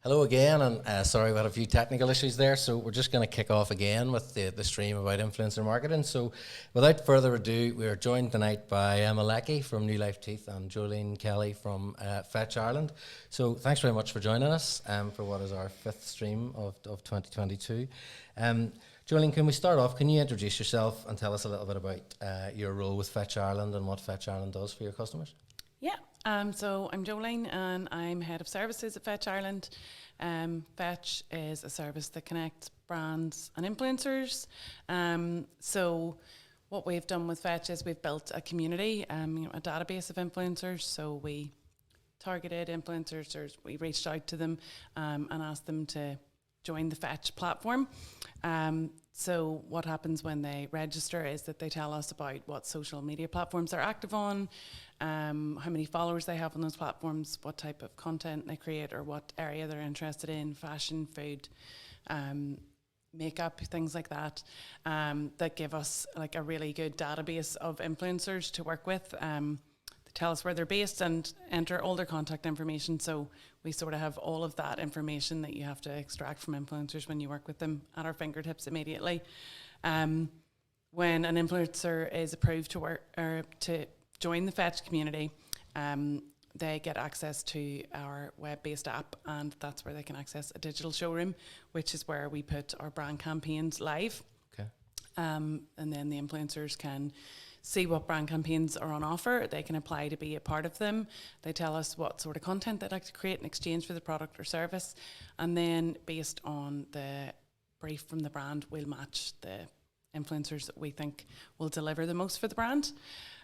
Hello again, and sorry we had a few technical issues there, so we're just going to kick off again with the stream about influencer marketing. So without further ado, we are joined tonight by Emma Leckie from New Life Teeth and Jolene Kelly from Fetch Ireland. So thanks very much for joining us for what is our fifth stream of 2022. Jolene, can we start off? Can you introduce yourself and tell us a little bit about your role with Fetch Ireland and what Fetch Ireland does for your customers? Yeah, so I'm Jolene and I'm Head of Services at Fetch Ireland. Fetch is a service that connects brands and influencers. So what we've done with Fetch is we've built a community, a database of influencers. So we targeted influencers, or we reached out to them and asked them to join the Fetch platform. So what happens when they register is that they tell us about what social media platforms they're active on, how many followers they have on those platforms, what type of content they create, or what area they're interested in, fashion, food, makeup, things like that, that give us like a really good database of influencers to work with. They tell us where they're based and enter all their contact information. So we sort of have all of that information that you have to extract from influencers when you work with them at our fingertips immediately. When an influencer is approved to work or to join the Fetch community, they get access to our web-based app, and that's where they can access a digital showroom, which is where we put our brand campaigns live. Okay. And then the influencers can see what brand campaigns are on offer. They can apply to be a part of them. They tell us what sort of content they'd like to create in exchange for the product or service. And then based on the brief from the brand, we'll match the influencers that we think will deliver the most for the brand.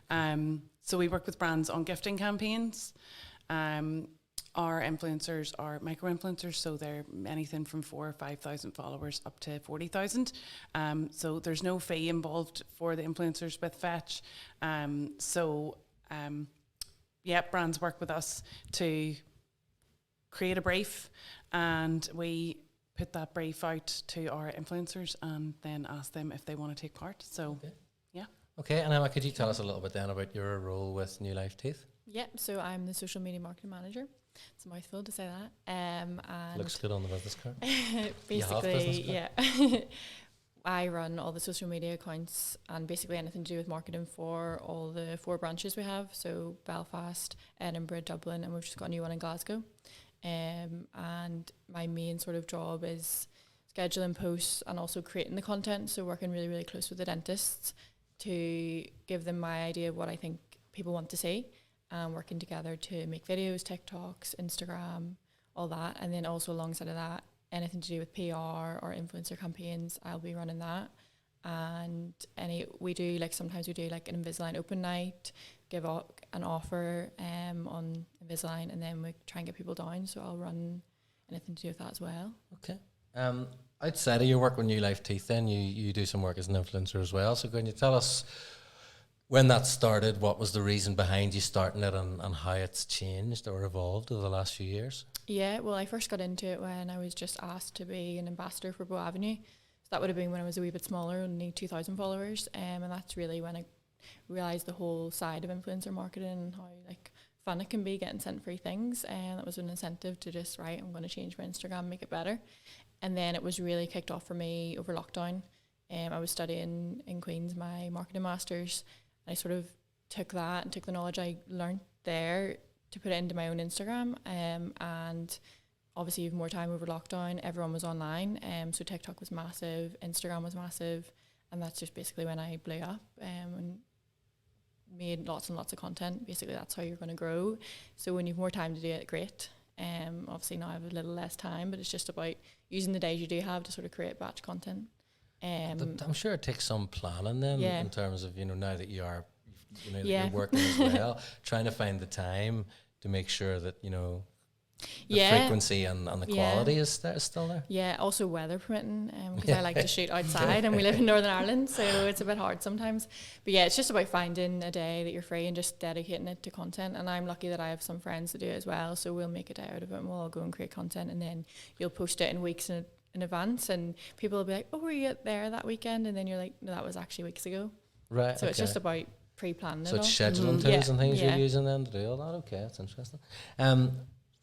So we work with brands on gifting campaigns. Our influencers are micro-influencers, so they're anything from 4,000 or 5,000 followers up to 40,000. So there's no fee involved for the influencers with Fetch. Brands work with us to create a brief, and we put that brief out to our influencers and then ask them if they want to take part. So, Okay. yeah. Okay, and Emma, could you tell us a little bit then about your role with New Life Teeth? Yep, so I'm the social media marketing manager. It's a mouthful to say that. And Looks good on the business card. basically, yeah. I run all the social media accounts and basically anything to do with marketing for all the 4 branches we have. So Belfast, Edinburgh, Dublin, and we've just got a new one in Glasgow. And my main sort of job is scheduling posts and also creating the content. So working really, really close with the dentists to give them my idea of what I think people want to see. Working together to make videos, TikToks, Instagram, all that. And then also alongside of that, anything to do with PR or influencer campaigns, I'll be running that. And sometimes we do like an Invisalign open night, give an offer on Invisalign, and then we try and get people down. So I'll run anything to do with that as well. Okay. Outside of your work with New Life Teeth, then you do some work as an influencer as well. So can you tell us when that started, what was the reason behind you starting it, and how it's changed or evolved over the last few years? Yeah, well, I first got into it when I was just asked to be an ambassador for Bow Avenue. So that would have been when I was a wee bit smaller, only 2,000 followers. And that's really when I realised the whole side of influencer marketing and how fun it can be getting sent free things. And that was an incentive to just, I'm going to change my Instagram, make it better. And then it was really kicked off for me over lockdown. I was studying in Queen's my marketing masters. I sort of took that and took the knowledge I learned there to put it into my own Instagram. And obviously you have more time over lockdown. Everyone was online. So TikTok was massive. Instagram was massive. And that's just basically when I blew up and made lots and lots of content. Basically, that's how you're going to grow. So when you have more time to do it, great. Obviously now I have a little less time, but it's just about using the days you do have to sort of create batch content. I'm sure it takes some planning then, in terms of, now that you are, that you're working as well, trying to find the time to make sure that, the frequency and the quality is still there. Yeah, also weather permitting, because I like to shoot outside and we live in Northern Ireland, so it's a bit hard sometimes. But yeah, it's just about finding a day that you're free and just dedicating it to content. And I'm lucky that I have some friends that do it as well, so we'll make a day out of it and we'll all go and create content, and then you'll post it in weeks in advance, and people will be like, oh, were you there that weekend? And then you're like, no, that was actually weeks ago. Right. So it's just about pre-planning so it all. So it's scheduling tools and things you're using then to do all that? Okay, that's interesting.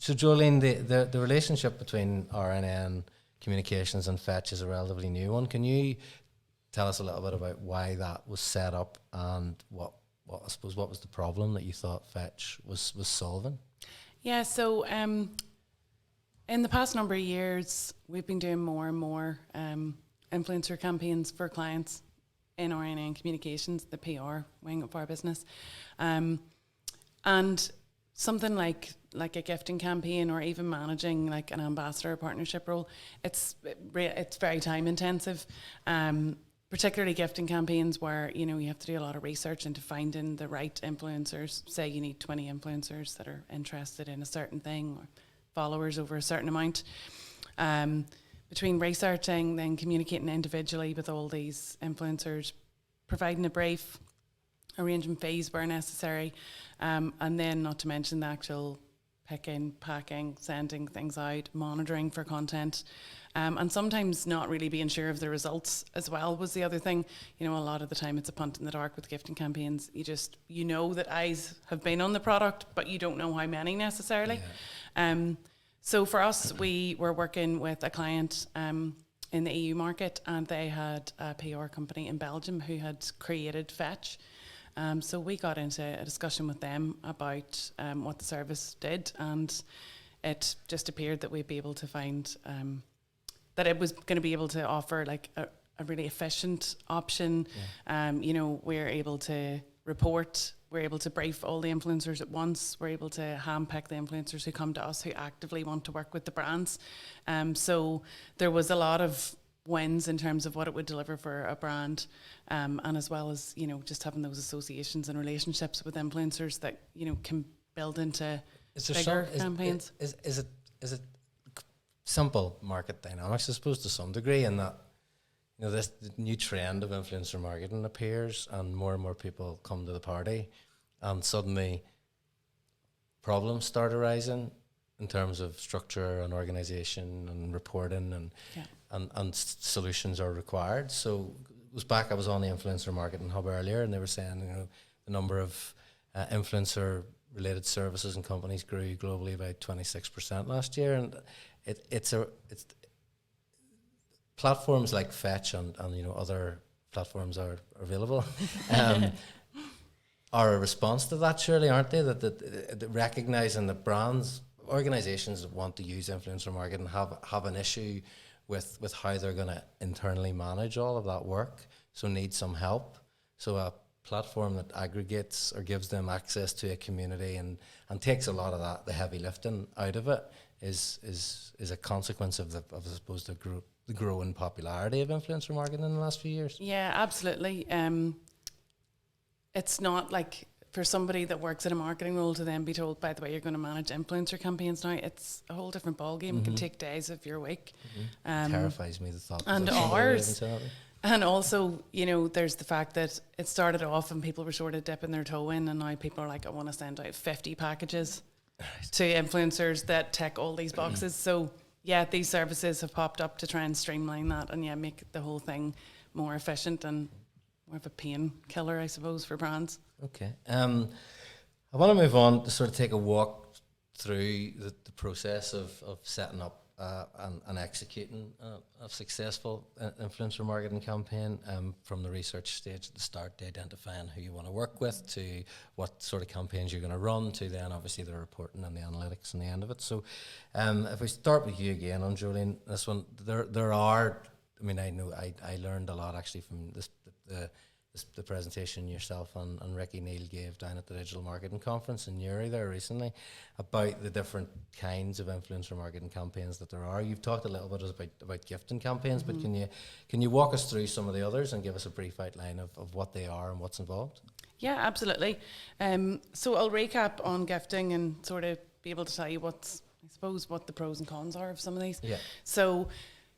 So Jolene, the relationship between RNN Communications and Fetch is a relatively new one. Can you tell us a little bit about why that was set up and what I suppose what was the problem that you thought Fetch was solving? Yeah, so in the past number of years, we've been doing more and more influencer campaigns for clients in RNN Communications, the PR wing of our business. And something like a gifting campaign or even managing like an ambassador partnership role, it's very time intensive. Particularly gifting campaigns where, you know, you have to do a lot of research into finding the right influencers. Say you need 20 influencers that are interested in a certain thing or followers over a certain amount. Between researching, then communicating individually with all these influencers, providing a brief, arranging fees where necessary, and then not to mention the actual picking, packing, sending things out, monitoring for content, and sometimes not really being sure of the results as well was the other thing. You know, a lot of the time it's a punt in the dark with gifting campaigns. You know that eyes have been on the product, but you don't know how many necessarily. Yeah. So for us, we were working with a client in the EU market, and they had a PR company in Belgium who had created Fetch. So we got into a discussion with them about what the service did, and it just appeared that we'd be able to find that it was going to be able to offer like a really efficient option. Yeah. You know, we're able to report, we're able to brief all the influencers at once, we're able to handpick the influencers who come to us who actively want to work with the brands. So there was a lot of wins in terms of what it would deliver for a brand, and as well as, you know, just having those associations and relationships with influencers that, you know, can build into bigger campaigns. Is it simple market dynamics, I suppose, to some degree, in that, you know, this new trend of influencer marketing appears and more people come to the party, and suddenly problems start arising in terms of structure and organization and reporting and solutions are required. So I was on the influencer marketing hub earlier, and they were saying, you know, the number of influencer related services and companies grew globally by 26% last year, and it's platforms like Fetch and you know, other platforms are available, are a response to that, surely, aren't they? That recognizing that brands, organizations that want to use influencer marketing have an issue with how they're going to internally manage all of that work, so need some help. So a platform that aggregates or gives them access to a community and takes a lot of the heavy lifting out of it is a consequence of I suppose the growing popularity of influencer marketing in the last few years. Yeah, absolutely. It's not like for somebody that works in a marketing role to then be told, by the way, you're going to manage influencer campaigns now. It's a whole different ballgame. Mm-hmm. It can take days of your week. Mm-hmm. Terrifies me, the thought. And hours. And also, you know, there's the fact that it started off and people were sort of dipping their toe in, and now people are like, I want to send out 50 packages to influencers that tick all these boxes. So yeah, these services have popped up to try and streamline that and make the whole thing more efficient and more of a pain killer, I suppose, for brands. Okay. I want to move on to sort of take a walk through the process of setting up and executing a successful influencer marketing campaign, from the research stage at the start to identifying who you want to work with, to what sort of campaigns you're going to run, to then obviously the reporting and the analytics and the end of it. So if we start with you again on Jolene, this one, there are, I mean, I know I learned a lot actually from the presentation yourself and Ricky Neal gave down at the Digital Marketing Conference in Newry there recently about the different kinds of influencer marketing campaigns that there are. You've talked a little bit about gifting campaigns, mm-hmm. but can you walk us through some of the others and give us a brief outline of what they are and what's involved? Yeah, absolutely. So I'll recap on gifting and sort of be able to tell you what the pros and cons are of some of these. Yeah. So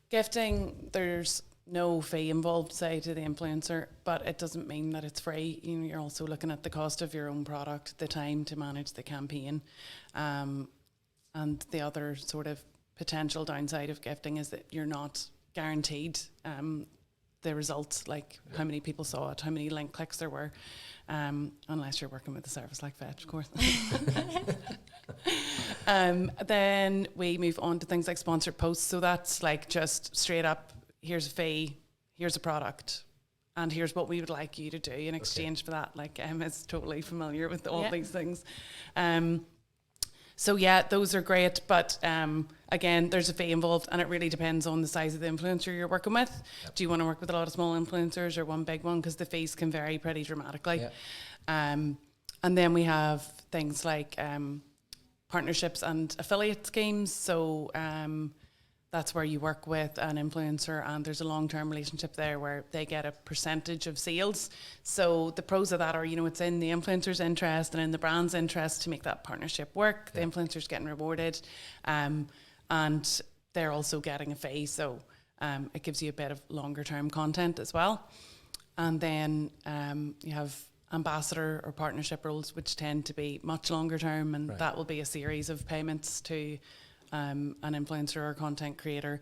gifting, there's no fee involved, say, to the influencer, but it doesn't mean that it's free. You know, you're also looking at the cost of your own product, the time to manage the campaign, and the other sort of potential downside of gifting is that you're not guaranteed the the results, like how many people saw it, how many link clicks there were, unless you're working with a service like Fetch, of course. Then we move on to things like sponsored posts. So that's like just straight up, here's a fee, here's a product, and here's what we would like you to do in exchange for that. Like Emma's totally familiar with all these things. So yeah, those are great, but again, there's a fee involved, and it really depends on the size of the influencer you're working with. Yep. Do you want to work with a lot of small influencers or one big one? Because the fees can vary pretty dramatically. Yep. And then we have things like partnerships and affiliate schemes. So that's where you work with an influencer, and there's a long-term relationship there where they get a percentage of sales. So the pros of that are, it's in the influencer's interest and in the brand's interest to make that partnership work. The influencer's getting rewarded, and they're also getting a fee. So it gives you a bit of longer-term content as well. And then you have ambassador or partnership roles, which tend to be much longer term, and that will be a series of payments to an influencer or content creator,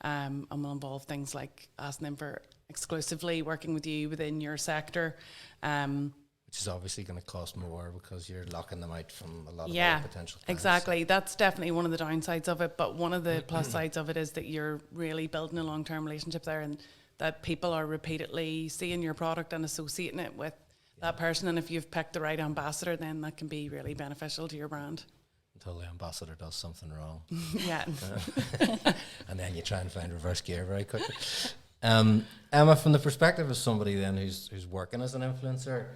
and will involve things like asking them for exclusively working with you within your sector, which is obviously going to cost more because you're locking them out from a lot of other potential clients. Exactly. That's definitely one of the downsides of it, but one of the plus sides of it is that you're really building a long-term relationship there, and that people are repeatedly seeing your product and associating it with that person, and if you've picked the right ambassador, then that can be really beneficial to your brand. Until the ambassador does something wrong. Yeah. And then you try and find reverse gear very quickly. Emma, from the perspective of somebody then who's working as an influencer,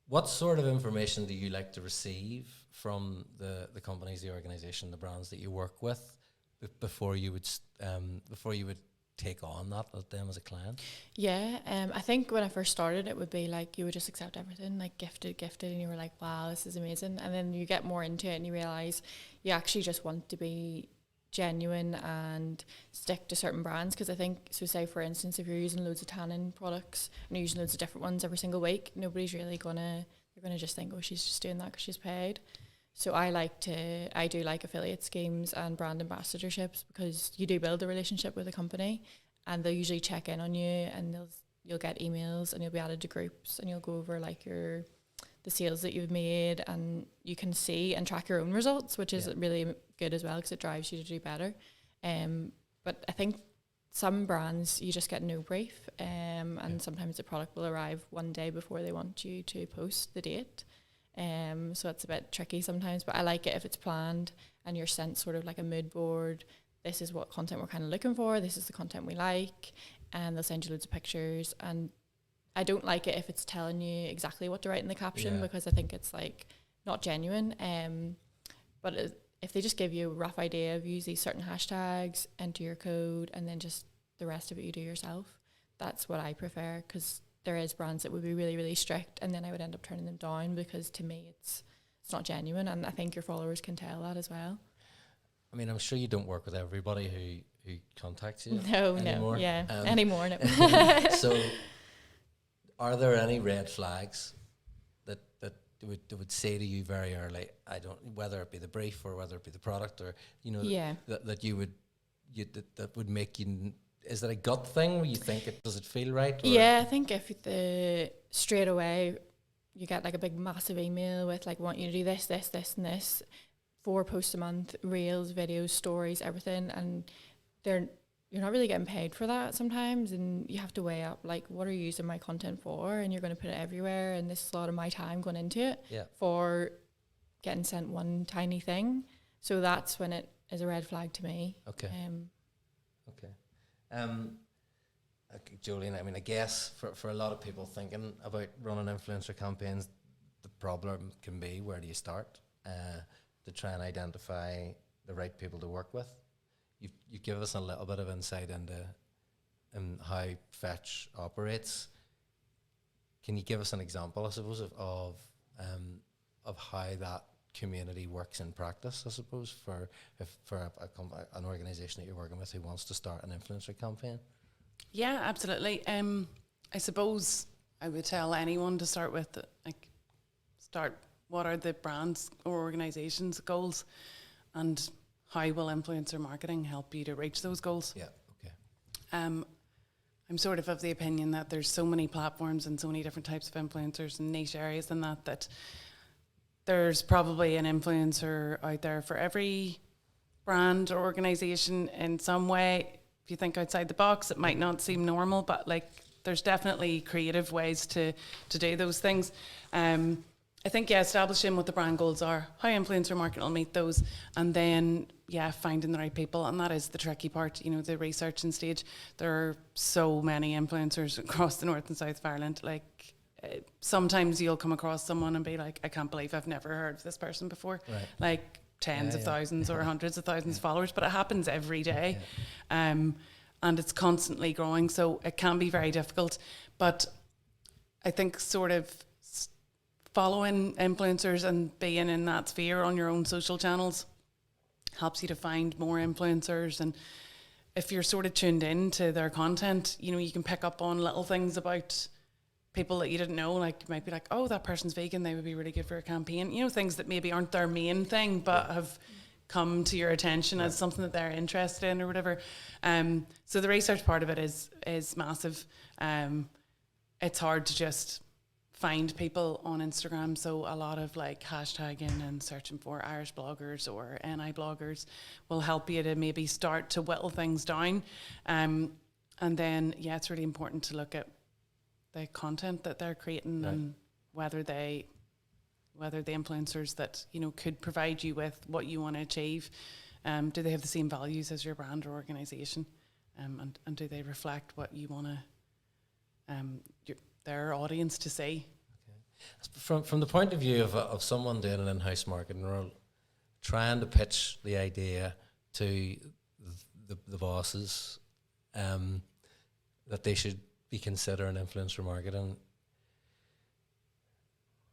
what sort of information do you like to receive from the companies, the organisation, the brands that you work with before you would take on them as a client? Yeah, I think when I first started, it would be like you would just accept everything, like gifted, and you were like, wow, this is amazing. And then you get more into it and you realise you actually just want to be genuine and stick to certain brands. Because I think, so say for instance, if you're using loads of tannin products and you're using loads of different ones every single week, nobody's really they're gonna just think, oh, she's just doing that because she's paid. So I do like affiliate schemes and brand ambassadorships, because you do build a relationship with a company, and they'll usually check in on you, and you'll get emails, and you'll be added to groups, and you'll go over like the sales that you've made, and you can see and track your own results, which is really good as well, because it drives you to do better. But I think some brands you just get no brief, and sometimes the product will arrive one day before they want you to post the date. So it's a bit tricky sometimes, but I like it if it's planned and you're sent sort of like a mood board. This is what content we're kind of looking for. This is the content we like, and they'll send you loads of pictures. And I don't like it if it's telling you exactly what to write in the caption, because I think it's like not genuine. But if they just give you a rough idea of use these certain hashtags, enter your code, and then just the rest of it you do yourself, that's what I prefer, because there is brands that would be really, really strict, and then I would end up turning them down, because to me it's not genuine, and I think your followers can tell that as well. I mean, I'm sure you don't work with everybody who contacts you. No, anymore. Anymore. No. So, are there any red flags that would say to you very early, whether it be the brief or whether it be the product, or that would make you? Is that a gut thing where you think does it feel right? Or? Yeah, I think if straight away you get like a big massive email with like, want you to do this, this, this, and this, 4 posts a month, reels, videos, stories, everything, and you're not really getting paid for that sometimes, and you have to weigh up like, what are you using my content for? And you're going to put it everywhere, and this is a lot of my time going into it for getting sent one tiny thing. So that's when it is a red flag to me. Okay. Jolene, I mean, I guess for a lot of people thinking about running influencer campaigns, the problem can be, where do you start to try and identify the right people to work with? You give us a little bit of insight into how Fetch operates. An example, I suppose, of how that community works in practice, I suppose, for an organisation that you're working with who wants to start an influencer campaign? Yeah, absolutely. I suppose I would tell anyone to start with, what are the brands or organisations' goals, and how will influencer marketing help you to reach those goals? Yeah, okay. I'm sort of the opinion that there's so many platforms and so many different types of influencers and niche areas and that there's probably an influencer out there for every brand or organization in some way. If you think outside the box, it might not seem normal, but like there's definitely creative ways to do those things. I think, establishing what the brand goals are, how influencer marketing will meet those, and then, finding the right people. And that is the tricky part, the researching stage. There are so many influencers across the north and south of Ireland. Like, sometimes you'll come across someone and be like, I can't believe I've never heard of this person before. Right. Like, tens of thousands or hundreds of thousands of followers, but it happens every day. And it's constantly growing, so it can be very difficult. But I think sort of following influencers and being in that sphere on your own social channels helps you to find more influencers. And if you're sort of tuned in to their content, you can pick up on little things about people that you didn't know. Like, you might be like, oh, that person's vegan, they would be really good for a campaign. Things that maybe aren't their main thing, but have come to your attention as something that they're interested in or whatever. So the research part of it is massive. It's hard to just find people on Instagram, so a lot of like hashtagging and searching for Irish bloggers or NI bloggers will help you to maybe start to whittle things down. And then, it's really important to look at the content that they're creating and whether the influencers that could provide you with what you want to achieve, do they have the same values as your brand or organization, and do they reflect what you want to their audience to see. Okay. From the point of view of someone doing an in-house marketing role, trying to pitch the idea to the bosses that they should be considering influencer marketing,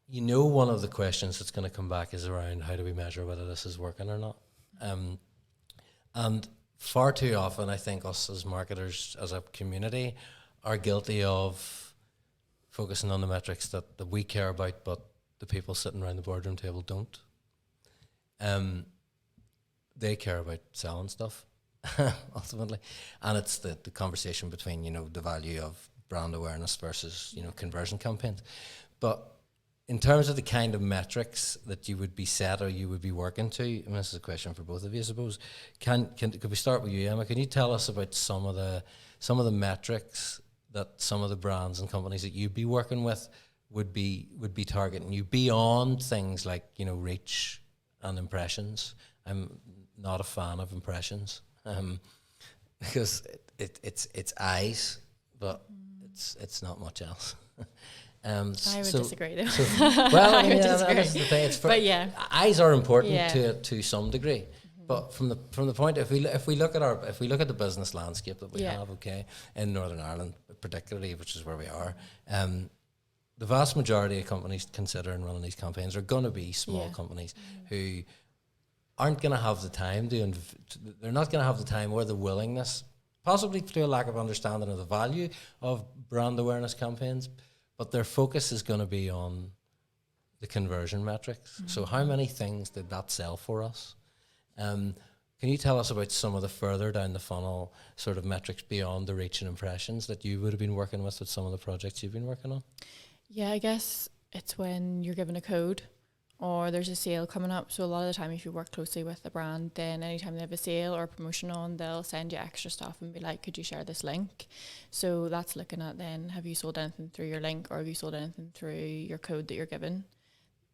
one of the questions that's going to come back is around how do we measure whether this is working or not. And far too often, I think us as marketers, as a community, are guilty of focusing on the metrics that we care about, but the people sitting around the boardroom table don't. They care about selling stuff, ultimately. And it's the conversation between, the value of brand awareness versus, conversion campaigns. But in terms of the kind of metrics that you would be set or you would be working to, and this is a question for both of you, I suppose, could we start with you, Emma? Can you tell us about some of the metrics that some of the brands and companies that you'd be working with would be targeting you beyond things like, reach and impressions? I'm not a fan of impressions, because it's eyes, but it's not much else. I would disagree though. Well, I would that's the disagree. thing. But eyes are important to some degree. But from the point, if we look at the business landscape that we have, in Northern Ireland particularly, which is where we are, the vast majority of companies considering running these campaigns are going to be small companies who aren't going to have the time they're not going to have the time or the willingness, possibly through a lack of understanding of the value of brand awareness campaigns, but their focus is going to be on the conversion metrics. So how many things did that sell for us? Can you tell us about some of the further down the funnel sort of metrics beyond the reach and impressions that you would have been working with some of the projects you've been working on? Yeah, I guess it's when you're given a code or there's a sale coming up. So a lot of the time, if you work closely with the brand, then anytime they have a sale or a promotion on, they'll send you extra stuff and be like, could you share this link? So that's looking at then, have you sold anything through your link or have you sold anything through your code that you're given?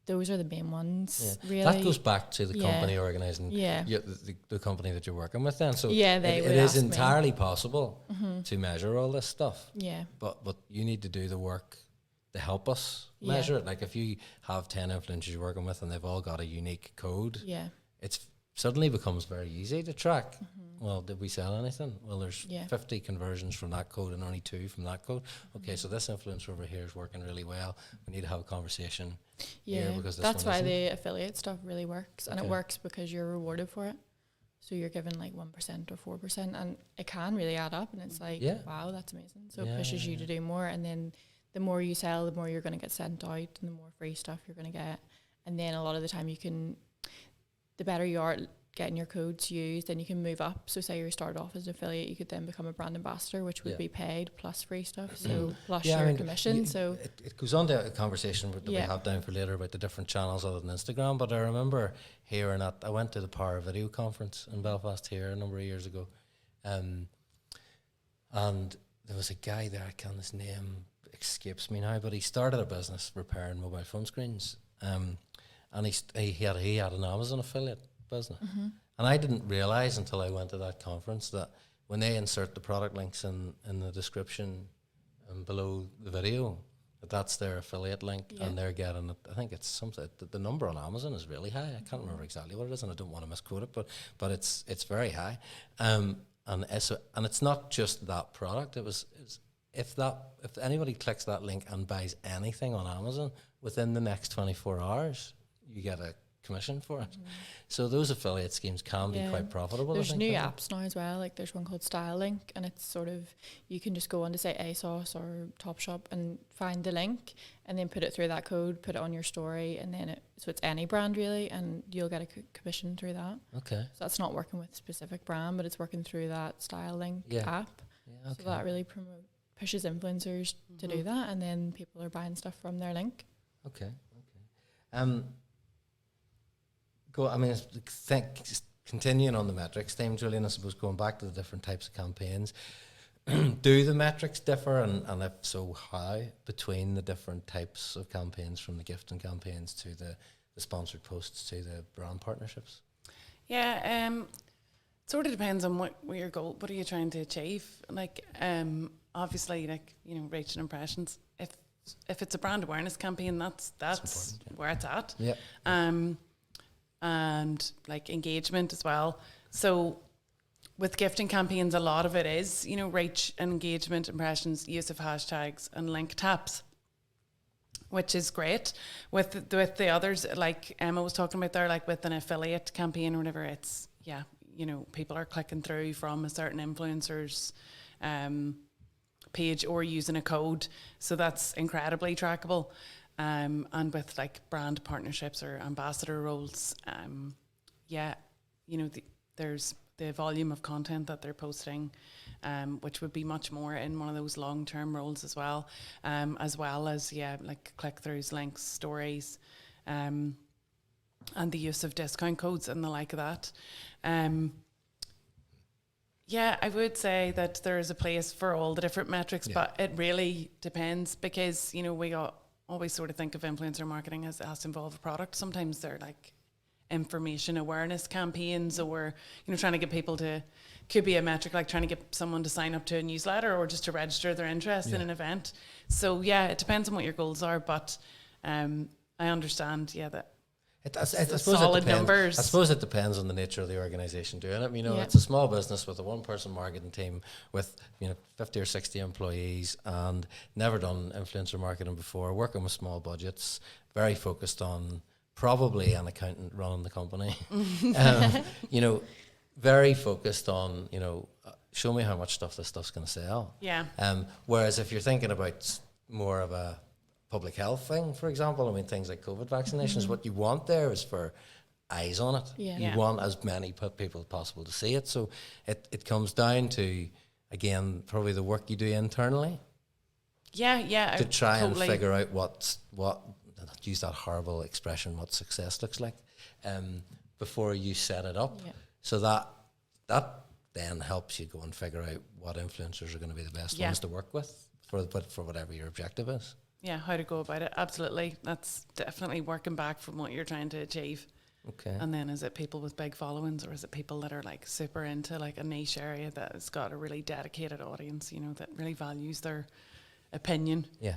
Those are the main ones, really. That goes back to the company organising the company that you're working with then. So it is entirely possible to measure all this stuff. Yeah. But you need to do the work to help us measure it. Like if you have 10 influencers you're working with and they've all got a unique code, it's suddenly becomes very easy to track. Well, did we sell anything? Well, there's 50 conversions from that code and only 2 from that code. Okay, so this influencer over here is working really well. We need to have a conversation here because this that's why the affiliate stuff really works. And it works because you're rewarded for it. So you're given like 1% or 4% and it can really add up and it's like, wow, that's amazing. So it pushes you to do more, and then the more you sell, the more you're going to get sent out and the more free stuff you're going to get. And then a lot of the time the better you are, getting your codes used, then you can move up. So say you started off as an affiliate, you could then become a brand ambassador, which would be paid plus free stuff, so plus your commission. So it goes on to a conversation that we have down for later about the different channels other than Instagram. But I remember hearing that I went to the Power Video conference in Belfast here a number of years ago, and there was a guy there, I can't, his name escapes me now, but he started a business repairing mobile phone screens, and he had an Amazon affiliate business. And I didn't realize until I went to that conference that when they insert the product links in the description below the video, that's their affiliate link, and they're getting it. I think it's something, the number on Amazon is really high. I can't remember exactly what it is, and I don't want to misquote it, but it's very high. And it's not just that product. If anybody clicks that link and buys anything on Amazon within the next 24 hours, you get a commission for it. So those affiliate schemes can be quite profitable. There's new apps now as well. Like there's one called Style Link, and it's sort of, you can just go on to say ASOS or Topshop and find the link, and then put it through that code, put it on your story, and then so it's any brand really, and you'll get a commission through that. Okay. So that's not working with a specific brand, but it's working through that Style Link app. Yeah, okay. So that really pushes influencers to do that, and then people are buying stuff from their link. Okay. Continuing on the metrics theme, Jolene, I suppose going back to the different types of campaigns, do the metrics differ, and if so, how, between the different types of campaigns, from the gifting campaigns to the sponsored posts to the brand partnerships? Yeah, sort of depends on what your goal, what are you trying to achieve? Like, obviously, like, you know, reach and impressions. If it's a brand awareness campaign, that's where it's at. Yeah. And like engagement as well. So with gifting campaigns, a lot of it is, you know, reach, engagement, impressions, use of hashtags and link taps, which is great. With the others, like Emma was talking about there, like with an affiliate campaign or whatever, it's, you know, people are clicking through from a certain influencer's page or using a code. So that's incredibly trackable. And with like brand partnerships or ambassador roles, you know, there's the volume of content that they're posting, which would be much more in one of those long-term roles as well as like click-throughs, links, stories, and the use of discount codes and the like of that. I would say that there is a place for all the different metrics, but it really depends, because, you know, we always sort of think of influencer marketing as it has to involve a product. Sometimes they're like information awareness campaigns, or, you know, trying to get people to, could be a metric like trying to get someone to sign up to a newsletter or just to register their interest in an event. So it depends on what your goals are, but I understand that solid numbers. I suppose it depends on the nature of the organisation doing it. You know, it's a small business with a one-person marketing team with, you know, 50 or 60 employees, and never done influencer marketing before, working with small budgets, very focused on probably an accountant running the company. You know, very focused on, you know, show me how much this stuff's going to sell. Yeah. Whereas if you're thinking about more of a public health thing, for example, I mean, things like COVID vaccinations, what you want there is for eyes on it. You want as many people as possible to see it. So it comes down to, again, probably the work you do internally. To try and figure out what use that horrible expression, what success looks like, before you set it up. So that then helps you go and figure out what influencers are going to be the best ones to work with for whatever your objective is. Yeah, how to go about it. Absolutely. That's definitely working back from what you're trying to achieve. Okay. And then is it people with big followings, or is it people that are like super into like a niche area that has got a really dedicated audience, you know, that really values their opinion? Yeah.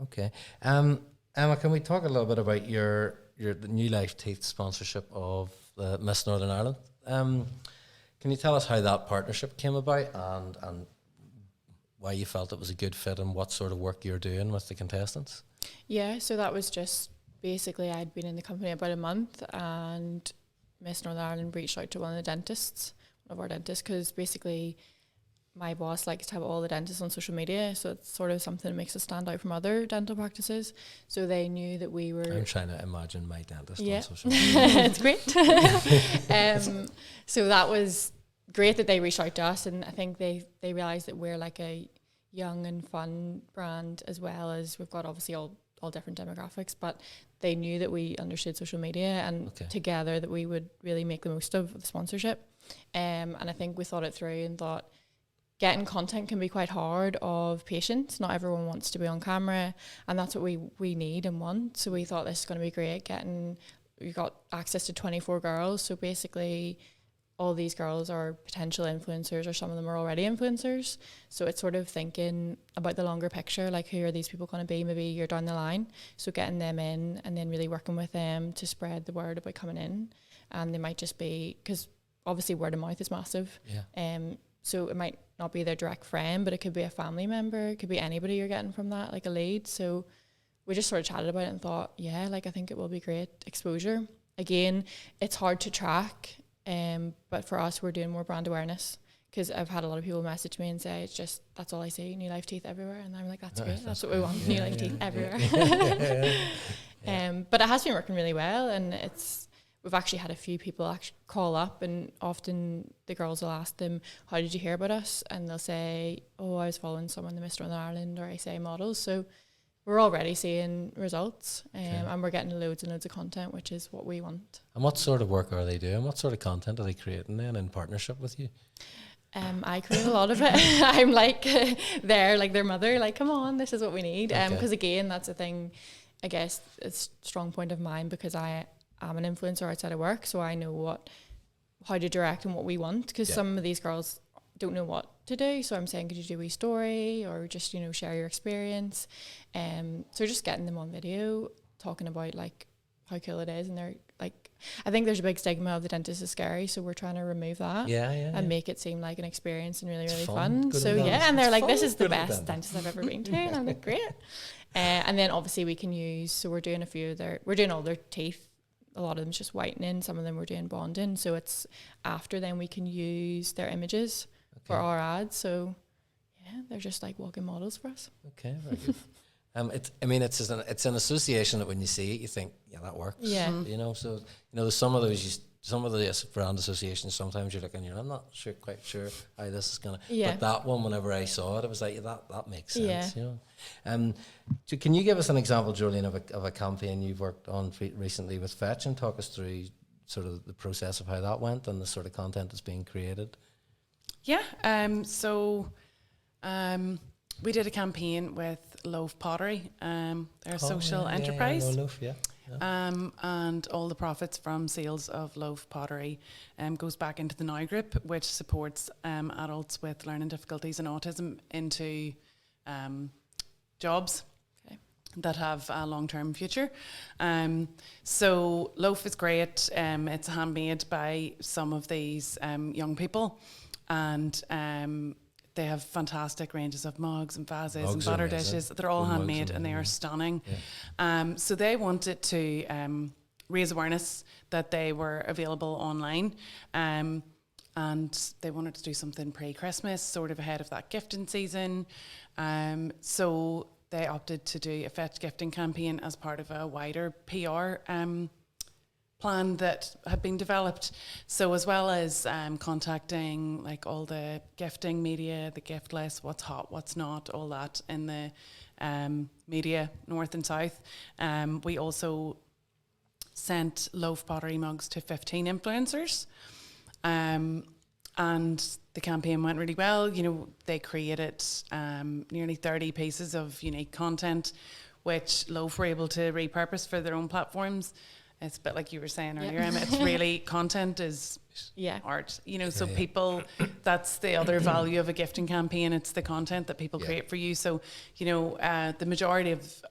Okay. Emma, can we talk a little bit about the New Life Teeth sponsorship of Miss Northern Ireland? Can you tell us how that partnership came about, and why you felt it was a good fit, and what sort of work you're doing with the contestants? Yeah, so that was just basically, I'd been in the company about a month, and Miss Northern Ireland reached out to one of our dentists, because basically my boss likes to have all the dentists on social media, so it's sort of something that makes us stand out from other dental practices. So they knew that we were... I'm trying to imagine my dentist Yeah. on social media. It's great. So that was great that they reached out to us, and I think they realised that we're like a young and fun brand, as well as we've got obviously all different demographics, but they knew that we understood social media, and together that we would really make the most of the sponsorship. And I think we thought it through and thought getting content can be quite hard of patience. Not everyone wants to be on camera, and that's what we need and want. So we thought this is going to be great. We got access to 24 girls, so basically all these girls are potential influencers, or some of them are already influencers. So it's sort of thinking about the longer picture, like who are these people going to be maybe a year down the line. So getting them in and then really working with them to spread the word about coming in. And they might just be, because obviously word of mouth is massive. Yeah. So it might not be their direct friend, but it could be a family member. It could be anybody you're getting from that, like a lead. So we just sort of chatted about it and thought, yeah, like I think it will be great exposure. Again, it's hard to track. But for us, we're doing more brand awareness, because I've had a lot of people message me and say, it's just, that's all I see, New Life Teeth everywhere. And I'm like, that's great. That's what we want, New Life Teeth everywhere. But it has been working really well, and we've actually had a few people call up, and often the girls will ask them, how did you hear about us? And they'll say, oh, I was following someone, the Mr. Northern Ireland or SA models. So we're already seeing results, and we're getting loads and loads of content, which is what we want. And what sort of work are they doing? What sort of content are they creating then in partnership with you? I create a lot of it. I'm like they're like their mother, like, come on, this is what we need. Because again, that's a thing, I guess it's a strong point of mine, because I am an influencer outside of work, so I know how to direct and what we want, because some of these girls don't know what to do. So I'm saying, could you do a story, or just, share your experience? So just getting them on video, talking about like how cool it is. And they're like, I think there's a big stigma of the dentist is scary, so we're trying to remove that and make it seem like an experience and really, really fun. So and they're like, this is the best dentist I've ever been to. And I'm like, great. And then obviously we can use, so we're doing we're doing all their teeth. A lot of them's just whitening, some of them we're doing bonding. So it's after then we can use their images for our ads. So yeah, they're just like walking models for us. Okay, very good. It's an association that when you see it, you think, yeah, that works. Yeah. So there's some of those some of the brand associations. Sometimes you're looking, I'm not quite sure how this is gonna. Yeah. But that one, whenever I saw it, I was like, that makes sense. Yeah. So can you give us an example, Jolene, of a campaign you've worked on recently with Fetch, and talk us through sort of the process of how that went and the sort of content that's being created? Yeah. We did a campaign with Loaf Pottery. They're a social enterprise. I know Loaf, yeah. And all the profits from sales of Loaf Pottery goes back into the Now Group, which supports adults with learning difficulties and autism into jobs that have a long-term future. So Loaf is great. It's handmade by some of these young people, and they have fantastic ranges of mugs and vases and butter dishes. They're all handmade, and they are stunning. Yeah. So they wanted to raise awareness that they were available online, and they wanted to do something pre-Christmas, sort of ahead of that gifting season. So they opted to do a Fetch gifting campaign as part of a wider PR plan that had been developed. So as well as contacting like all the gifting media, the gift list, what's hot, what's not, all that in the media north and south, we also sent Loaf Pottery mugs to 15 influencers, and the campaign went really well. They created nearly 30 pieces of unique content, which Loaf were able to repurpose for their own platforms. It's a bit like you were saying earlier, Emma. It's really, content is art, so people, that's the other value of a gifting campaign. It's the content that people create for you. So, the majority of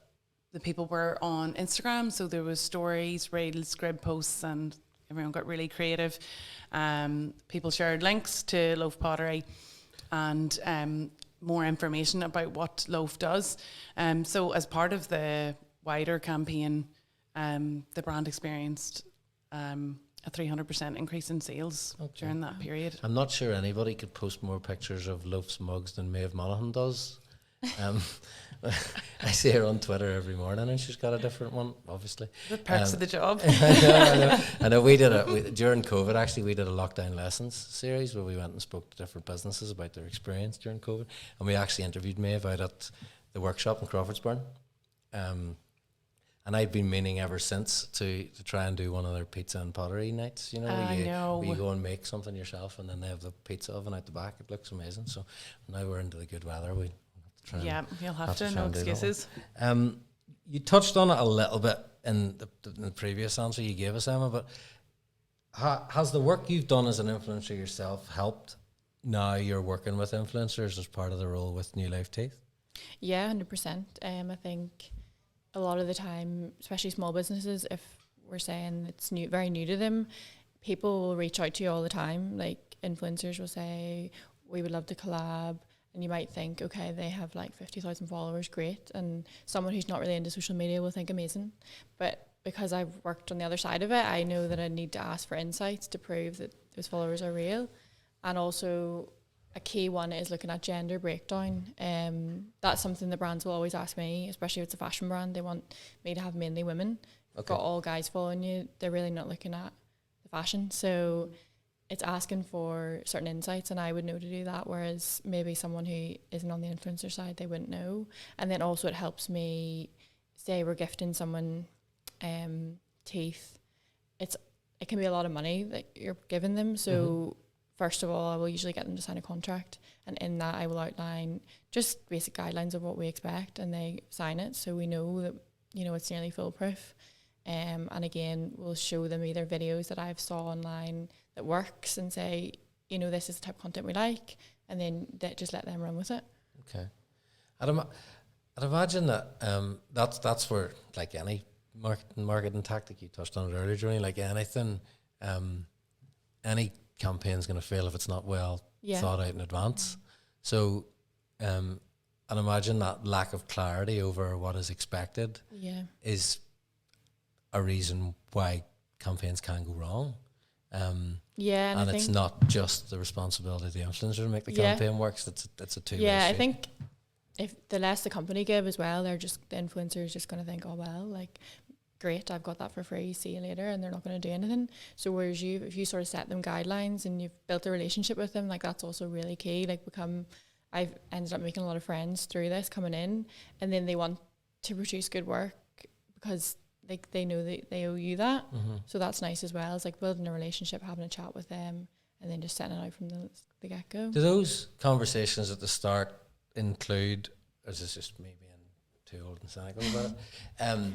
the people were on Instagram. So there was stories, reels, grid posts, and everyone got really creative. People shared links to Loaf Pottery and more information about what Loaf does. So as part of the wider campaign, the brand experienced a 300% increase in sales during that period. I'm not sure anybody could post more pictures of loaves mugs than Maeve Monaghan does. I see her on Twitter every morning, and she's got a different one, obviously. The perks of the job. I know. We did during COVID. Actually, we did a lockdown lessons series where we went and spoke to different businesses about their experience during COVID, and we actually interviewed Maeve out at the workshop in Crawfordsburn. And I'd been meaning ever since to try and do one of their pizza and pottery nights, where you go and make something yourself, and then they have the pizza oven out the back. It looks amazing. So now we're into the good weather. We have to try. Yeah, you'll have to. No excuses. You touched on it a little bit in the previous answer you gave us, Emma, but has the work you've done as an influencer yourself helped now you're working with influencers as part of the role with New Life Teeth? Yeah, 100%. I think a lot of the time, especially small businesses, if we're saying it's very new to them, people will reach out to you all the time. Like influencers will say, we would love to collab. And you might think, okay, they have like 50,000 followers, great. And someone who's not really into social media will think amazing. But because I've worked on the other side of it, I know that I need to ask for insights to prove that those followers are real. And also a key one is looking at gender breakdown. That's something the brands will always ask me, especially if it's a fashion brand. They want me to have mainly women. Okay. Got all guys following you, they're really not looking at the fashion. So it's asking for certain insights, and I would know to do that, whereas maybe someone who isn't on the influencer side, they wouldn't know. And then also it helps me, say we're gifting someone teeth, it can be a lot of money that you're giving them. So first of all, I will usually get them to sign a contract, and in that I will outline just basic guidelines of what we expect, and they sign it so we know that it's nearly foolproof. And again, we'll show them either videos that I've saw online that works and say, this is the type of content we like, and then just let them run with it. Okay. I'd imagine that that's where, like any marketing tactic, you touched on it earlier, Jolene, like anything, any campaign's going to fail if it's not well thought out in advance. So I'd imagine that lack of clarity over what is expected is a reason why campaigns can go wrong. And it's not just the responsibility of the influencer to make the campaign works. It's a two-way street. I think if the less the company give as well, the influencer is just going to think, oh well, like great, I've got that for free, see you later, and they're not going to do anything. So whereas if you sort of set them guidelines and you've built a relationship with them, like that's also really key. Like I've ended up making a lot of friends through this coming in, and then they want to produce good work because they know that they owe you that. So that's nice as well. It's like building a relationship, having a chat with them, and then just setting it out from the get-go. Do those conversations at the start include, or is this just me being too old and cynical about it,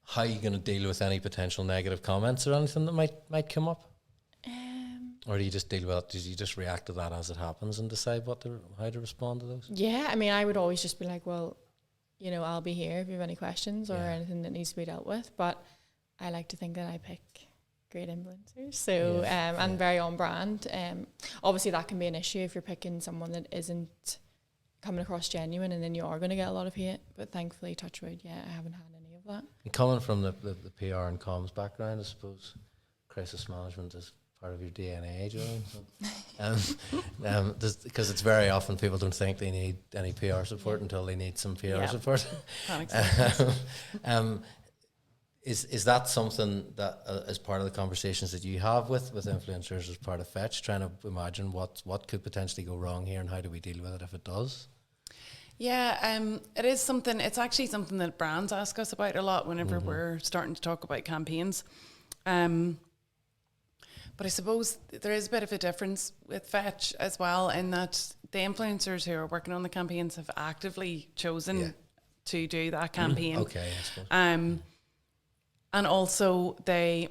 how are you going to deal with any potential negative comments or anything that might come up? Or do you just deal with it? Do you just react to that as it happens and decide how to respond to those? Yeah, I mean, I would always just be like, well, I'll be here if you have any questions or anything that needs to be dealt with. But I like to think that I pick great influencers. So, and very on brand. Obviously that can be an issue if you're picking someone that isn't coming across genuine, and then you are going to get a lot of hate. But thankfully, touch wood, I haven't had any of that. And coming from the PR and comms background, I suppose crisis management is part of your DNA, Jolene. Because it's very often people don't think they need any PR support until they need some PR support. Is that something that is part of the conversations that you have with influencers as part of Fetch, trying to imagine what could potentially go wrong here and how do we deal with it if it does? Yeah, it is something. It's actually something that brands ask us about a lot whenever we're starting to talk about campaigns. But I suppose there is a bit of a difference with Fetch as well, in that the influencers who are working on the campaigns have actively chosen to do that campaign. Okay, I suppose. And also they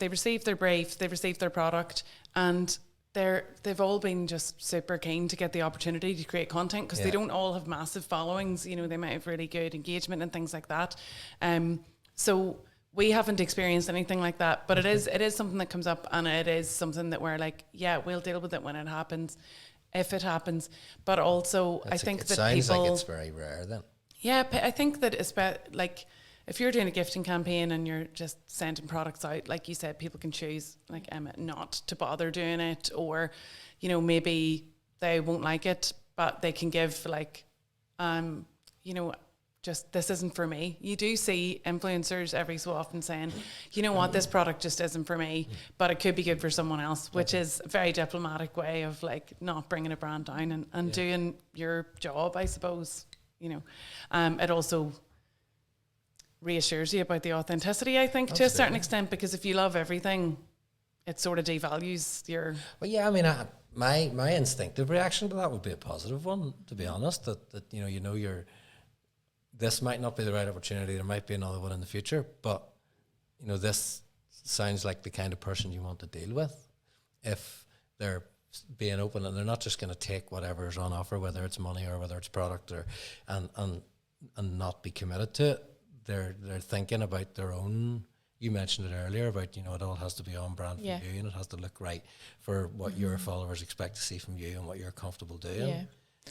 received their brief, they received their product, and they've all been just super keen to get the opportunity to create content, because they don't all have massive followings. They might have really good engagement and things like that. So we haven't experienced anything like that, but it is something that comes up, and it is something that we're like, we'll deal with it when it happens, if it happens. But also, I think that sounds like it's very rare then. Yeah, I think that if you're doing a gifting campaign and you're just sending products out, like you said, people can choose, like Emma, not to bother doing it, or, you know, maybe they won't like it, but they can give like, you know, just this isn't for me. You do see influencers every so often saying, you know what, this product just isn't for me, but it could be good for someone else, which is a very diplomatic way of like not bringing a brand down and doing your job, I suppose. You know, it also reassures you about the authenticity, I think, to a certain extent, because if you love everything, it sort of devalues your... Well, yeah, I mean, my instinctive reaction to that would be a positive one, to be honest, that you know you're... This might not be the right opportunity. There might be another one in the future, but you know, this sounds like the kind of person you want to deal with. If they're being open and they're not just going to take whatever's on offer, whether it's money or whether it's product, or and not be committed to it. They're thinking about their own. You mentioned it earlier about, you know, it all has to be on brand for you, and it has to look right for what your followers expect to see from you and what you're comfortable doing. Yeah.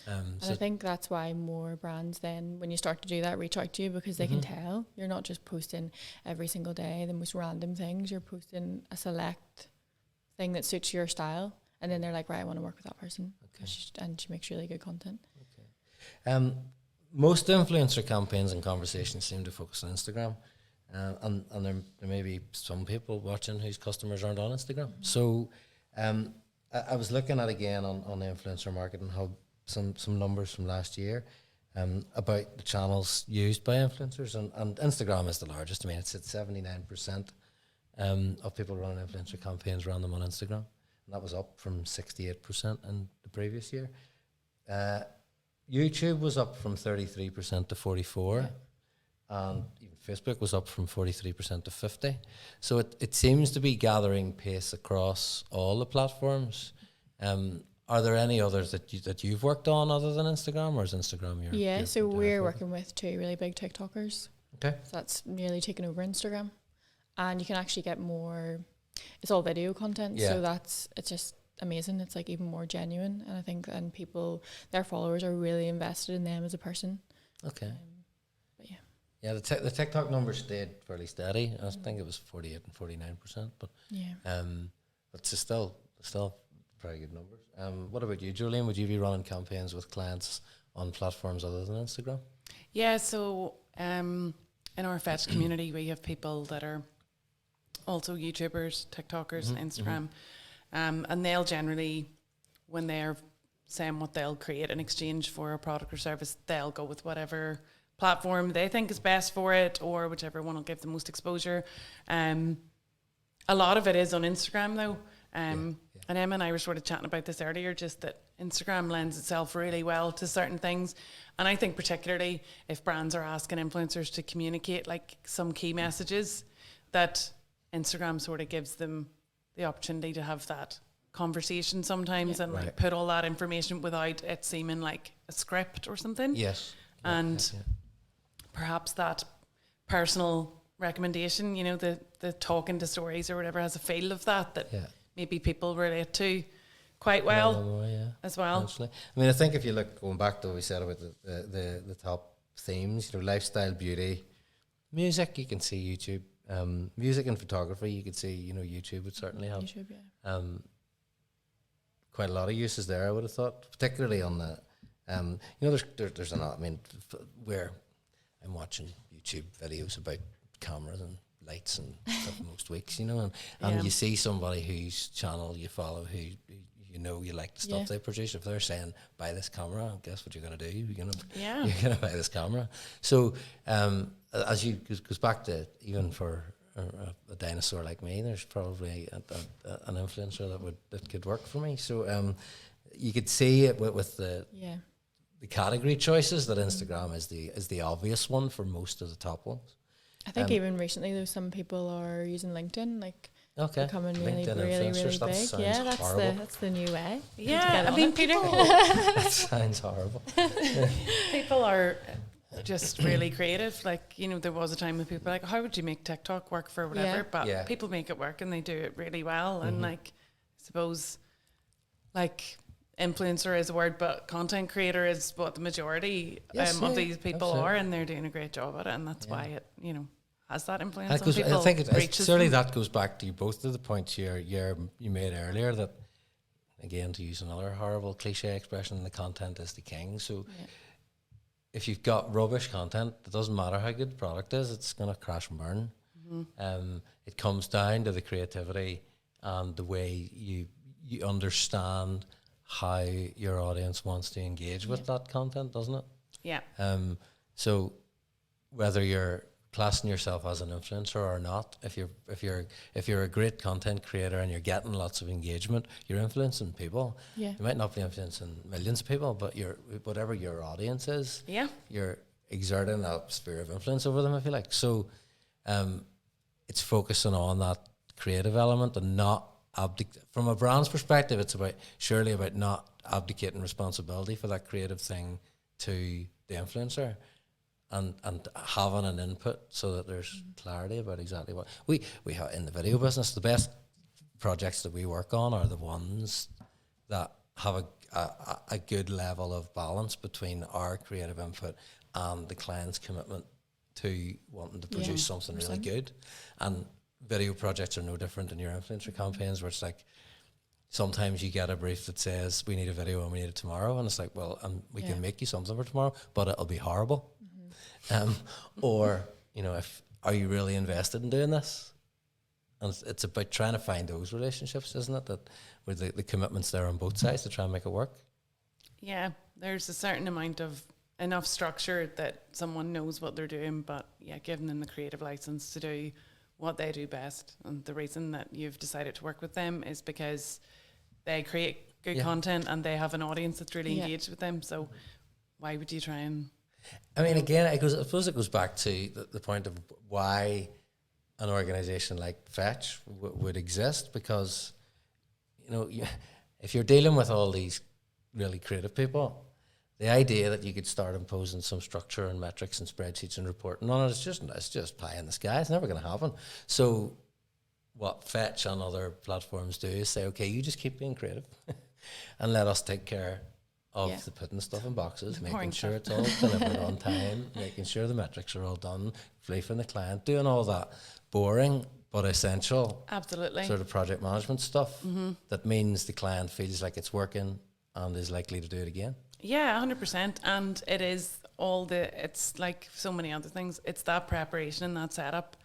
And I think that's why more brands then, when you start to do that, reach out to you, because they can tell you're not just posting every single day the most random things. You're posting a select thing that suits your style, and then they're like, right, I want to work with that person. Okay. And she makes really good content. Okay. Most influencer campaigns and conversations seem to focus on Instagram, and there may be some people watching whose customers aren't on Instagram. So I was looking at again on the influencer market and how some numbers from last year about the channels used by influencers, and Instagram is the largest. I mean, it's at 79% of people running influencer campaigns ran them on Instagram, and that was up from 68% in the previous year. YouTube was up from 33% to 44%, and even Facebook was up from 43% to 50%. So it seems to be gathering pace across all the platforms. Are there any others that you've worked on other than Instagram, or is Instagram your... Yeah, so we're working with 2 really big TikTokers. Okay. So that's nearly taken over Instagram. And you can actually get more... It's all video content, so it's just amazing. It's like even more genuine. And I think their followers are really invested in them as a person. Okay. But yeah. Yeah, the TikTok numbers stayed fairly steady. I think it was 48 and 49%, but it's still very good numbers. What about you, Jolene? Would you be running campaigns with clients on platforms other than Instagram? Yeah, so in our Fetch community, we have people that are also YouTubers, TikTokers, Instagram, and they'll generally, when they're saying what they'll create in exchange for a product or service, they'll go with whatever platform they think is best for it, or whichever one will give the most exposure. A lot of it is on Instagram, though. And Emma and I were sort of chatting about this earlier, just that Instagram lends itself really well to certain things. And I think particularly if brands are asking influencers to communicate like some key messages, that Instagram sort of gives them the opportunity to have that conversation sometimes and like put all that information without it seeming like a script or something. Yes. And perhaps that personal recommendation, you know, the talking to stories or whatever has a feel of that maybe people relate to quite well as well. Actually. I mean, I think if you look, going back to what we said about the top themes, you know, lifestyle, beauty, music, you can see YouTube. Music and photography, you could see, you know, YouTube would certainly have quite a lot of uses there, I would have thought, particularly on the, you know, there's a lot, I mean, where I'm watching YouTube videos about cameras and lights and stuff most weeks, you know, and you see somebody whose channel you follow who you know you like the stuff they produce. If they're saying buy this camera, guess what you're going to do? You're gonna buy this camera. So as you goes back to even for a dinosaur like me, there's probably an influencer that could work for me. So you could see it with the category choices that Instagram is the obvious one for most of the top ones. I think even recently, though, some people are using LinkedIn, like becoming really, LinkedIn really, really that big. Yeah, that's the new way. Yeah, I mean, people. That sounds horrible. People are just really creative. Like, you know, there was a time when people were like, how would you make TikTok work for whatever? But people make it work and they do it really well. And like, I suppose, like, influencer is a word, but content creator is what the majority Yes, of yeah, these people absolutely. are, and they're doing a great job at it, and that's why it, has that influence And it on goes, people. I think it Reaches surely them. that goes back to both of the points you made earlier, that, again, to use another horrible cliche expression, the content is the king. So Yeah. if you've got rubbish content, it doesn't matter how good the product is, it's going to crash and burn. It comes down to the creativity and the way you understand how your audience wants to engage with that content, doesn't it? Yeah. So whether you're classing yourself as an influencer or not, if you're a great content creator and you're getting lots of engagement, you're influencing people. Yeah. You might not be influencing millions of people, but whatever your audience is, Yeah. you're exerting a sphere of influence over them, if you like. So it's focusing on that creative element and not from a brand's perspective, it's surely about not abdicating responsibility for that creative thing to the influencer, and having an input so that there's clarity about exactly what we have in the video business. The best projects that we work on are the ones that have a good level of balance between our creative input and the client's commitment to wanting to produce something really good. And video projects are no different than your influencer campaigns, where it's like sometimes you get a brief that says we need a video and we need it tomorrow, and it's like, well, we can make you something for tomorrow, but it'll be horrible. Or if are you really invested in doing this? And it's about trying to find those relationships, isn't it? That where the commitments there on both sides to try and make it work. Yeah, there's a certain amount of enough structure that someone knows what they're doing, but giving them the creative license to do what they do best. And the reason that you've decided to work with them is because they create good content and they have an audience that's really engaged with them. So why would you try and... I mean, again, I suppose it goes back to the point of why an organisation like Fetch would exist, because, if you're dealing with all these really creative people, the idea that you could start imposing some structure and metrics and spreadsheets and reporting on it, it's just pie in the sky. It's never going to happen. So what Fetch and other platforms do is say, okay, you just keep being creative and let us take care of the putting stuff in boxes, making sure it's all delivered on time, making sure the metrics are all done, briefing the client, doing all that boring but essential sort of project management stuff that means the client feels like it's working and is likely to do it again. Yeah, 100%. And it is it's like so many other things, it's that preparation and that setup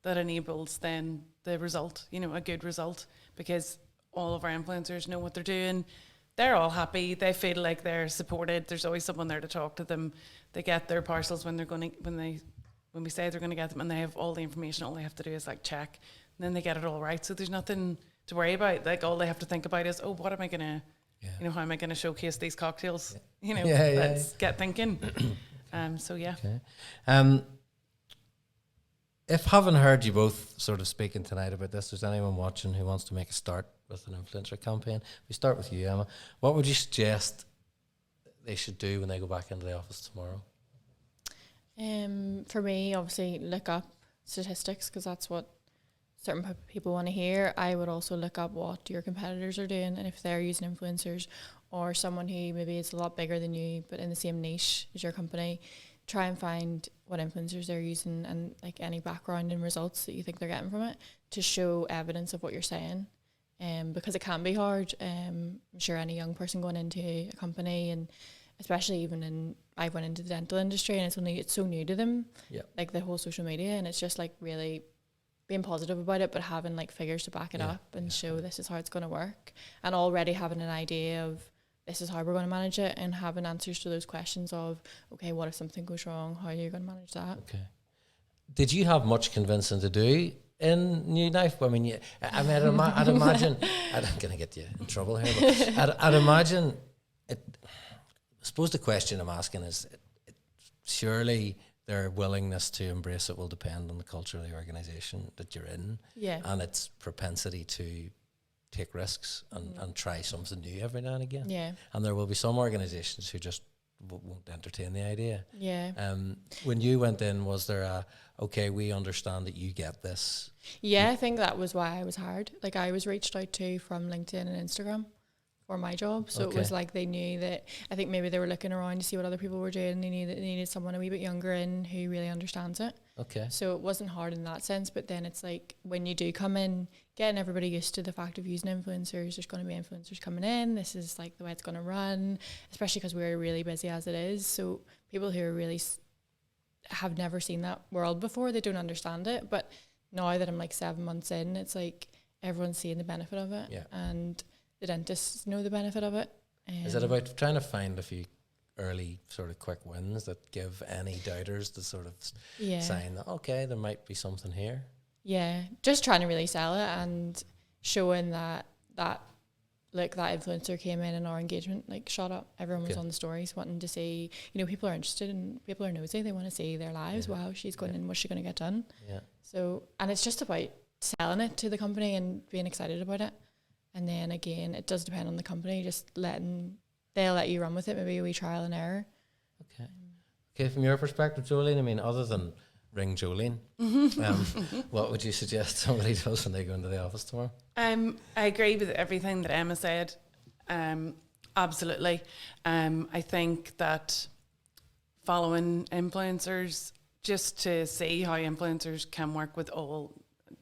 that enables then the result, a good result, because all of our influencers know what they're doing. They're all happy. They feel like they're supported. There's always someone there to talk to them. They get their parcels when we say they're going to get them, and they have all the information. All they have to do is check, and then they get it all right. So there's nothing to worry about. Like, all they have to think about is, what am I going to, how am I going to showcase these cocktails? Let's get thinking. Okay. If having heard you both sort of speaking tonight about this, there's anyone watching who wants to make a start with an influencer campaign, we start with you, Emma. What would you suggest they should do when they go back into the office tomorrow? For me, obviously, look up statistics, because that's what certain people want to hear. I would also look up what your competitors are doing, and if they're using influencers, or someone who maybe is a lot bigger than you but in the same niche as your company, try and find what influencers they're using and any background and results that you think they're getting from it, to show evidence of what you're saying. Because it can be hard. I'm sure any young person going into a company, and especially even I went into the dental industry, and it's so new to them, like the whole social media, and it's just really being positive about it, but having figures to back it up and show this is how it's going to work, and already having an idea of this is how we're going to manage it, and having answers to those questions of, okay, what if something goes wrong? How are you going to manage that? Okay. Did you have much convincing to do in New Knife? I mean, I'd imagine, I'm going to get you in trouble here, but I'd imagine it. I suppose the question I'm asking is, surely their willingness to embrace it will depend on the culture of the organisation that you're in, and its propensity to take risks and try something new every now and again. Yeah. And there will be some organisations who just won't entertain the idea. Yeah. When you went in, was there okay, we understand that you get this? Yeah, I think that was why I was hired. I was reached out to from LinkedIn and Instagram. for my job. So it was like they knew that, I think maybe they were looking around to see what other people were doing. They knew that they needed someone a wee bit younger in who really understands it. Okay. So it wasn't hard in that sense, but then it's like when you do come in, getting everybody used to the fact of using influencers, there's going to be influencers coming in, this is like the way it's going to run, especially because we're really busy as it is. So people who are really have never seen that world before, they don't understand it. But now that I'm like 7 months in, it's like everyone's seeing the benefit of it, and the dentists know the benefit of it. Is it about trying to find a few early sort of quick wins that give any doubters the sort of sign that, okay, there might be something here? Yeah, just trying to really sell it and showing that look, that influencer came in and our engagement like shot up. Everyone was on the stories wanting to see, you know, people are interested and people are nosy, they want to see their lives. Wow, she's going in, what's she going to get done? So, and it's just about selling it to the company and being excited about it. And then again, it does depend on the company, just they'll let you run with it, maybe a wee trial and error. Okay, from your perspective, Jolene, I mean, other than ring Jolene, what would you suggest somebody does when they go into the office tomorrow? I agree with everything that Emma said. Absolutely. I think that following influencers, just to see how influencers can work with all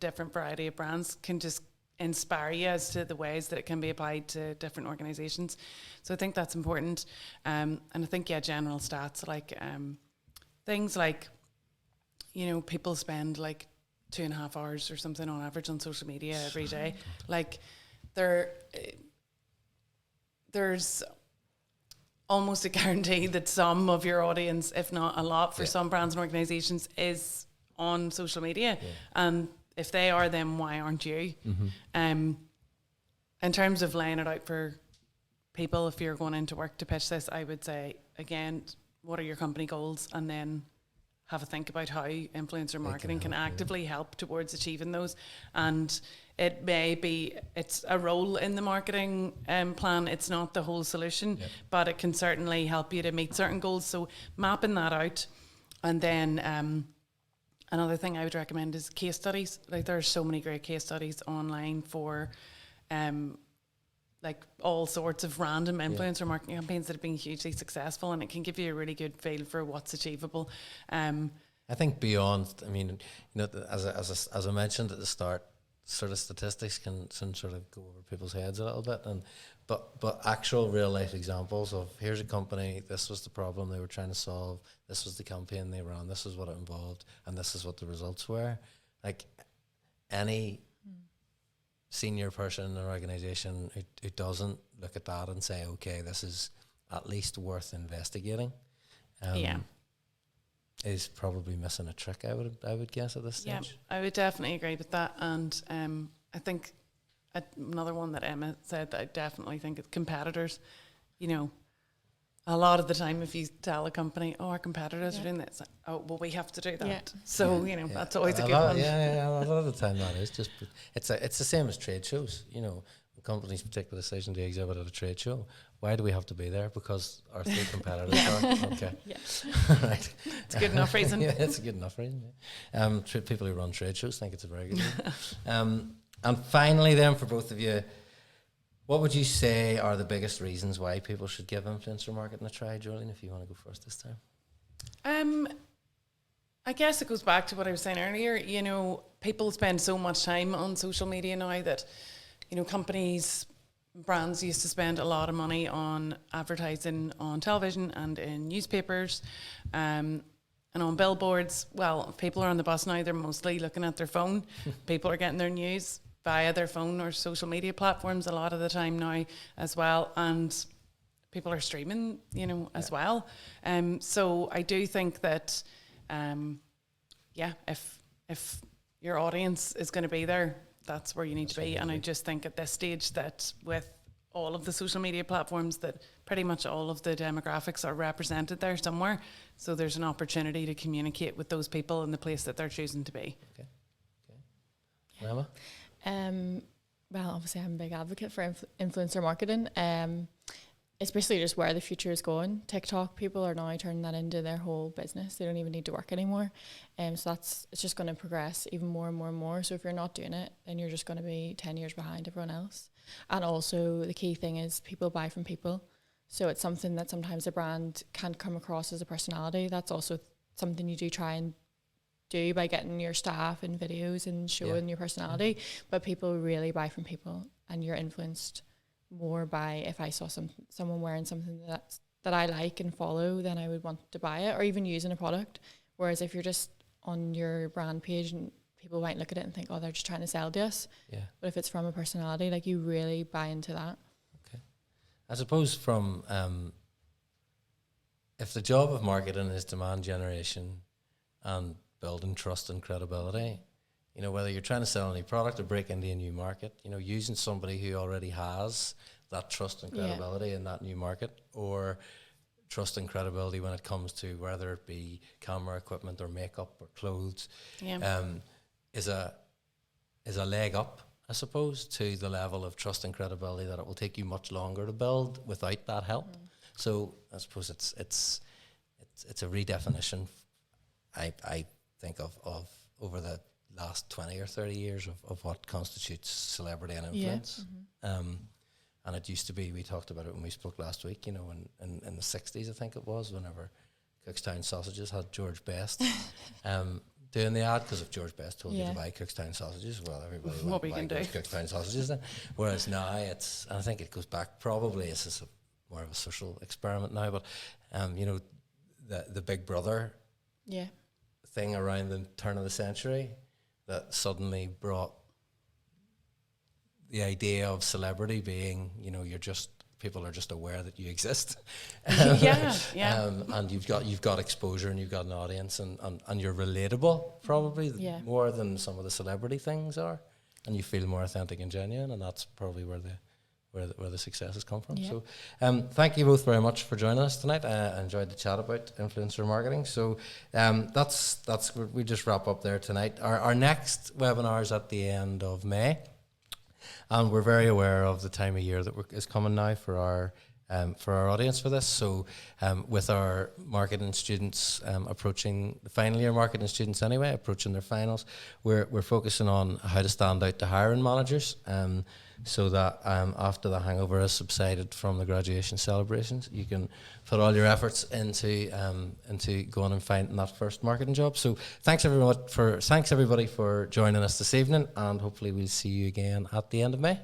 different variety of brands, can just inspire you as to the ways that it can be applied to different organizations. So I think that's important. And I think, general stats, like things like, you know, people spend like 2.5 hours or something on average on social media every day. Like there's almost a guarantee that some of your audience, if not a lot for some brands and organizations, is on social media. And if they are, then why aren't you? In terms of laying it out for people, if you're going into work to pitch this, I would say, again, what are your company goals? And then have a think about how influencer marketing can actively help towards achieving those. And it may be, it's a role in the marketing plan. It's not the whole solution, but it can certainly help you to meet certain goals. So mapping that out. And then another thing I would recommend is case studies. Like there are so many great case studies online for like all sorts of random influencer marketing campaigns that have been hugely successful, and it can give you a really good feel for what's achievable. I think beyond, I mean, you know, as I mentioned at the start, sort of statistics can sort of go over people's heads a little bit, and but actual real life examples of, here's a company, this was the problem they were trying to solve, this was the campaign they ran, this is what it involved, and this is what the results were. Like any senior person in an organization who doesn't look at that and say, okay, this is at least worth investigating, is probably missing a trick, I would guess, at this stage. Yeah, I would definitely agree with that. And I think another one that Emma said that I definitely think is competitors. You know, a lot of the time if you tell a company, oh, our competitors are doing this, like, oh, well, we have to do that. So, you know, that's always a good one. Yeah, a lot of the time that is just, it's the same as trade shows. You know, when companies take the decision to exhibit at a trade show, why do we have to be there? Because our three competitors are. Okay. Right. It's a good enough reason. Yeah, it's a good enough reason. People who run trade shows think it's a very good reason. And finally then, for both of you, what would you say are the biggest reasons why people should give influencer marketing a try? Jolene, if you want to go first this time. I guess it goes back to what I was saying earlier. You know, people spend so much time on social media now that, you know, companies, brands used to spend a lot of money on advertising on television and in newspapers and on billboards. Well, if people are on the bus now, they're mostly looking at their phone. People are getting their news via their phone or social media platforms a lot of the time now as well. And people are streaming, you know, as well. So I do think that, if your audience is going to be there, that's where you need to be. And I just think at this stage that with all of the social media platforms, that pretty much all of the demographics are represented there somewhere. So there's an opportunity to communicate with those people in the place that they're choosing to be. Okay. Emma? Well, obviously I'm a big advocate for influencer marketing, especially just where the future is going. TikTok, people are now turning that into their whole business. They don't even need to work anymore. So it's just going to progress even more and more and more. So if you're not doing it, then you're just going to be 10 years behind everyone else. And also the key thing is people buy from people. So it's something that sometimes a brand can't come across as a personality. That's also something you do try and do by getting your staff in videos and showing your personality. But people really buy from people, and you're influenced more by, if I saw someone wearing something that I like and follow, then I would want to buy it or even using a product. Whereas if you're just on your brand page and people might look at it and think, oh, they're just trying to sell to us. Yeah. But if it's from a personality, like, you really buy into that. Okay. I suppose from if the job of marketing is demand generation and building trust and credibility, you know, whether you're trying to sell any product or break into a new market, you know, using somebody who already has that trust and credibility in that new market, or trust and credibility when it comes to whether it be camera equipment or makeup or clothes, is a leg up, I suppose, to the level of trust and credibility that it will take you much longer to build without that help. So I suppose it's a redefinition, I think, of over the last 20 or 30 years of what constitutes celebrity and influence. And it used to be, we talked about it when we spoke last week, you know, in the 60s, I think it was, whenever Cookstown Sausages had George Best doing the ad, because if George Best told you to buy Cookstown Sausages, well, everybody what went we can buy do. Cookstown Sausages then. Whereas now it's, and I think it goes back, probably it's just more of a social experiment now, but you know, the Big Brother thing around the turn of the century that suddenly brought the idea of celebrity being, you know, people are just aware that you exist. And you've got exposure and you've got an audience, and you're relatable probably more than some of the celebrity things are, and you feel more authentic and genuine, and that's probably where the successes come from. So thank you both very much for joining us tonight. I enjoyed the chat about influencer marketing. So that's we just wrap up there tonight. Our next webinar is at the end of May. And we're very aware of the time of year that is coming now for our audience for this. So with our marketing students approaching the final year, marketing students anyway, approaching their finals, we're focusing on how to stand out to hiring managers, so that after the hangover has subsided from the graduation celebrations, you can put all your efforts into going and finding that first marketing job. So thanks everybody for joining us this evening, and hopefully we'll see you again at the end of May.